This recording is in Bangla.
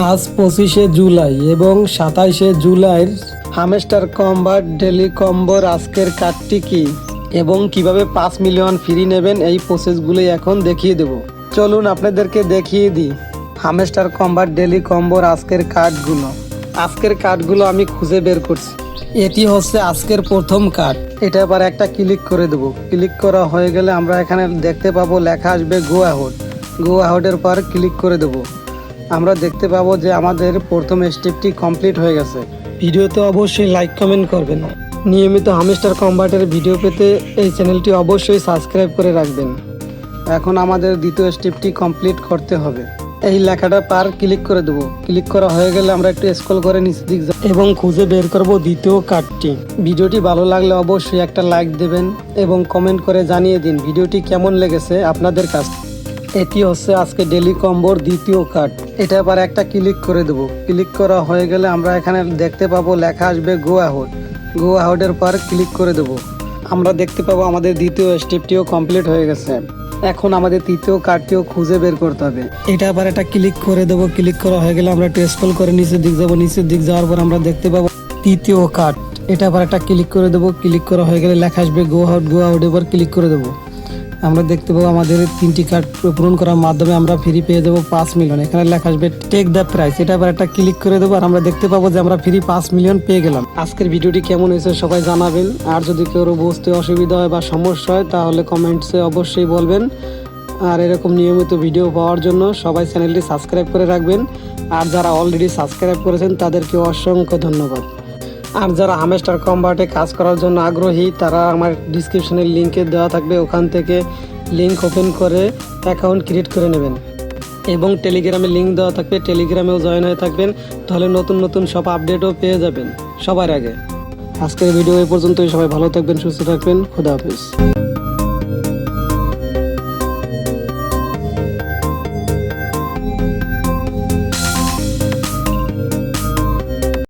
আজ 25শে জুলাই এবং 27শে জুলাইয়ের হামস্টার কম্বাট ডেলি কম্বোর আজকের কার্ডটি কি এবং কিভাবে 5 মিলিয়ন ফ্রি নেবেন এই প্রসেসগুলো এখন দেখিয়ে দেব। চলুন আপনাদেরকে দেখিয়ে দিই হামস্টার কম্বাট ডেলি কম্বোর আজকের কার্ডগুলো আমি খুঁজে বের করছি। এটি হচ্ছে আজকের প্রথম কার্ড। এটা আবার একটা ক্লিক করে দেব। ক্লিক করা হয়ে গেলে আমরা এখানে দেখতে পাবো লেখা আসবে গো অ্যাহেডের পর ক্লিক করে দেব। আমরা দেখতে পাবো যে আমাদের প্রথম স্টেপটি কমপ্লিট হয়ে গেছে। ভিডিওতে অবশ্যই লাইক কমেন্ট করবেন। নিয়মিত হামস্টার কম্বাটের ভিডিও পেতে এই চ্যানেলটি অবশ্যই সাবস্ক্রাইব করে রাখবেন। এখন আমাদের দ্বিতীয় স্টেপটি কমপ্লিট করতে হবে। এই লেখাটা পার ক্লিক করে দেবো। ক্লিক করা হয়ে গেলে আমরা একটু স্ক্রল করে নিচের দিক যাব এবং খুঁজে বের করব দ্বিতীয় কার্ডটি। ভিডিওটি ভালো লাগলে অবশ্যই একটা লাইক দেবেন এবং কমেন্ট করে জানিয়ে দিন ভিডিওটি কেমন লেগেছে আপনাদের কাছে। এটি হচ্ছে আজকে ডেলি কম্বোর দ্বিতীয় কার্ড। এটা আবার একটা ক্লিক করে দেবো। ক্লিক করা হয়ে গেলে আমরা এখানে দেখতে পাবো লেখা আসবে গো অ্যাহেডের পর ক্লিক করে দেবো। আমরা দেখতে পাবো আমাদের দ্বিতীয় স্টেপটিও কমপ্লিট হয়ে গেছে। এখন আমাদের তৃতীয় কার্ডটিও খুঁজে বের করতে হবে। এটা আবার একটা ক্লিক করে দেবো। ক্লিক করা হয়ে গেলে আমরা একটু স্ক্রল করে নিচের দিক যাবো। নিচের দিক যাওয়ার পর আমরা দেখতে পাবো তৃতীয় কার্ড। এটা আবার একটা ক্লিক করে দেবো। ক্লিক করা হয়ে গেলে লেখা আসবে গো আউটের পর ক্লিক করে দেবো। আমরা দেখতে পাবো আমাদের 3টি কার্ড পূরণ করার মাধ্যমে আমরা ফ্রি পেয়ে যাবো 5 মিলিয়ন। এখানে লেখা আসবে টেক দ্য প্রাইস। এটা আবার একটা ক্লিক করে দেবো আর আমরা দেখতে পাবো যে আমরা ফ্রি 5 মিলিয়ন পেয়ে গেলাম। আজকের ভিডিওটি কেমন হয়েছে সবাই জানাবেন। আর যদি কেউ বুঝতে অসুবিধা হয় বা সমস্যা হয় তাহলে কমেন্টসে অবশ্যই বলবেন। আর এরকম নিয়মিত ভিডিও পাওয়ার জন্য সবাই চ্যানেলটি সাবস্ক্রাইব করে রাখবেন। আর যারা অলরেডি সাবস্ক্রাইব করেছেন তাদেরকে অসংখ্য ধন্যবাদ। আর যারা হামস্টার কম্বাটে কাজ করার জন্য আগ্রহী তারা আমার ডিসক্রিপশনের লিঙ্কে দেওয়া থাকবে, ওখান থেকে লিঙ্ক ওপেন করে অ্যাকাউন্ট ক্রিয়েট করে নেবেন। এবং টেলিগ্রামে লিঙ্ক দেওয়া থাকবে, টেলিগ্রামেও জয়েন হয়ে থাকবেন, তাহলে নতুন নতুন সব আপডেটও পেয়ে যাবেন সবার আগে। আজকের ভিডিও এই পর্যন্তই। সবাই ভালো থাকবেন, সুস্থ থাকবেন। খোদা হাফেজ।